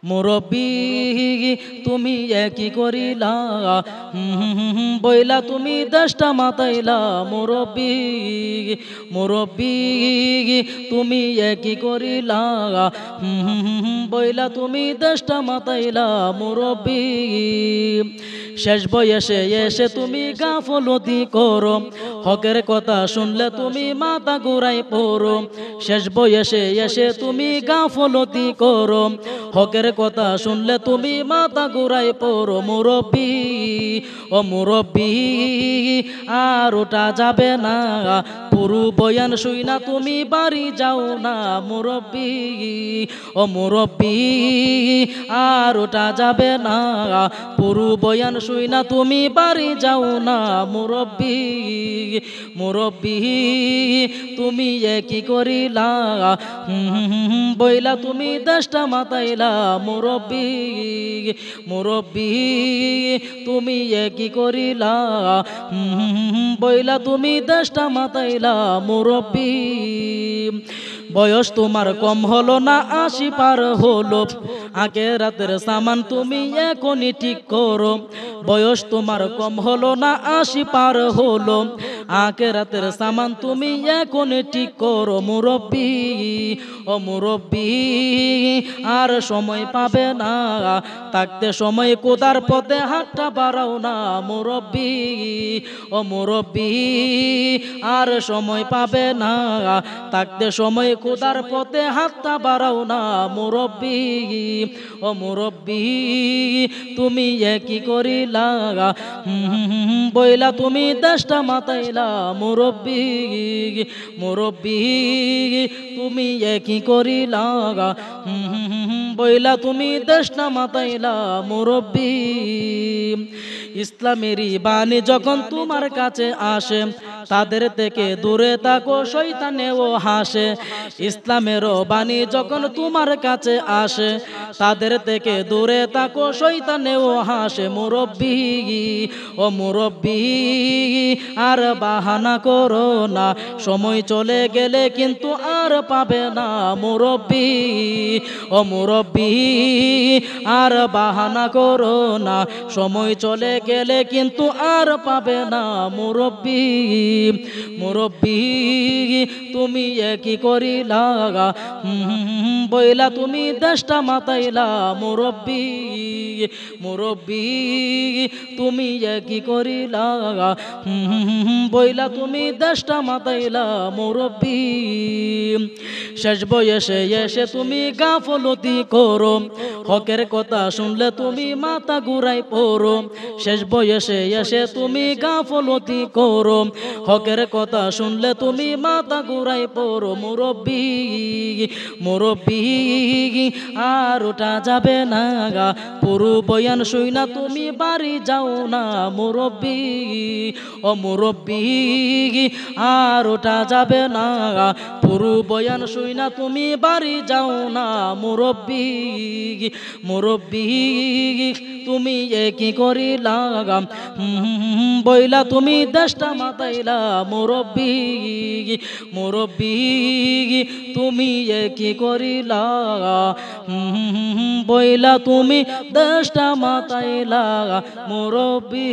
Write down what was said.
মুরব্বী তুমি একই করিলা, বইলা তুমি দেশটা মাতাইলা। মুরব্বী মুরব্বী তুমি একই করিলা, বইলা তুমি দেশটা মাতাইলা। মুরব্বী শেষ বয়সে এসে তুমি গাফলতি করো, হকের কথা শুনলে তুমি মাথা ঘুরাই পড়ো। শেষ বয়সে এসে তুমি গাফলতি করো, হকের কথা শুনলে তুমি মাথা ঘুরাই পড়ো। মুরব্বী ও মুরব্বী আর ওটা যাবে না, পুরো বয়ান শুই না তুমি বাড়ি যাও না। মুরব্বী ও মুরব্বী আর ওটা যাবে না, পুরো বয়ান শুই না তুমি বাড়ি যাও না। মুরব্বী মুরব্বী তুমি একই করিলা, বইলা তুমি দেশটা মাতাইলা। মুরব্বী মুরব্বী তুমি একই করিলা, বইলা তুমি দেশটা মাতাইলা। মুরব্বী বয়স তোমার কম হলো না, 80 পার হলো, আগের রাতের সামান তুমি এখনই ঠিক করো। বয়স তোমার কম হলো না, 80 পার হলো, আগের রাতের সামান তুমি এখনই ঠিক করো। মুরব্বী ও মুরব্বী আর সময় পাবে না, থাকতে সময় কোদার পথে হাতটা বাড়াও না। মুরব্বী ও মুরব্বী আর সময় পাবে না, থাকতে সময় কোদার পথে হাতটা বাড়াও না। মুরব্বী ও মুরব্বী তুমি একই করিলা, বইলা তুমি দেশটা মাতাইলা। মুরব্বী মুরব্বী তুমি একই করিলা, বইলা তুমি দেশটা মাতাইলা। মুরব্বী ইসলামেরই বাণী যখন তোমার কাছে আসে, তাদের থেকে দূরে থাকো, শয়তানেও হাসে। ইসলামেরও বাণী যখন তোমার কাছে আসে, তাদের থেকে দূরে থাকো, শয়তানেও হাসে। মুরব্বী ও মুরব্বী আর বাহানা করো না, সময় চলে গেলে কিন্তু আর পাবে না। মুরব্বী ও মুরব্বী আর বাহানা করো না, সময় চলে গেলে কিন্তু আর পাবে না। মুরব্বী মুরব্বী তুমি একই করিলা, বইলা তুমি দেশটা মাতাইলা। মুরব্বী মুরব্বী তুমি একই করিলা, বইলা তুমি দেশটা মাতাইলা। মুরব্বী শেষ বয়সে এসে তুমি গাফলতি করো, হকের কথা শুনলে তুমি মাথা ঘুরাই পড়ো। শেষ বয়সে এসে তুমি গাফলতি করো, হকের কথা শুনলে তুমি মাথা ঘুরাই পড়ো। মুরব্বী মুরব্বী আর ওটা যাবে না, পুরো বয়ান শুই না তুমি বাড়ি যাও না। মুরব্বী ও মুরব্বী আর ওটা যাবে না, পুরো বয়ান শুই না তুমি বাড়ি যাও না। মুরব্বী মুরব্বী তুমি একই করিলা, বইলা তুমি দেশটা মাতাইলা। মুরব্বী মুরব্বী তুমি একই করিলা, বইলা তুমি দেশটা মাতাইলা। মুরব্বী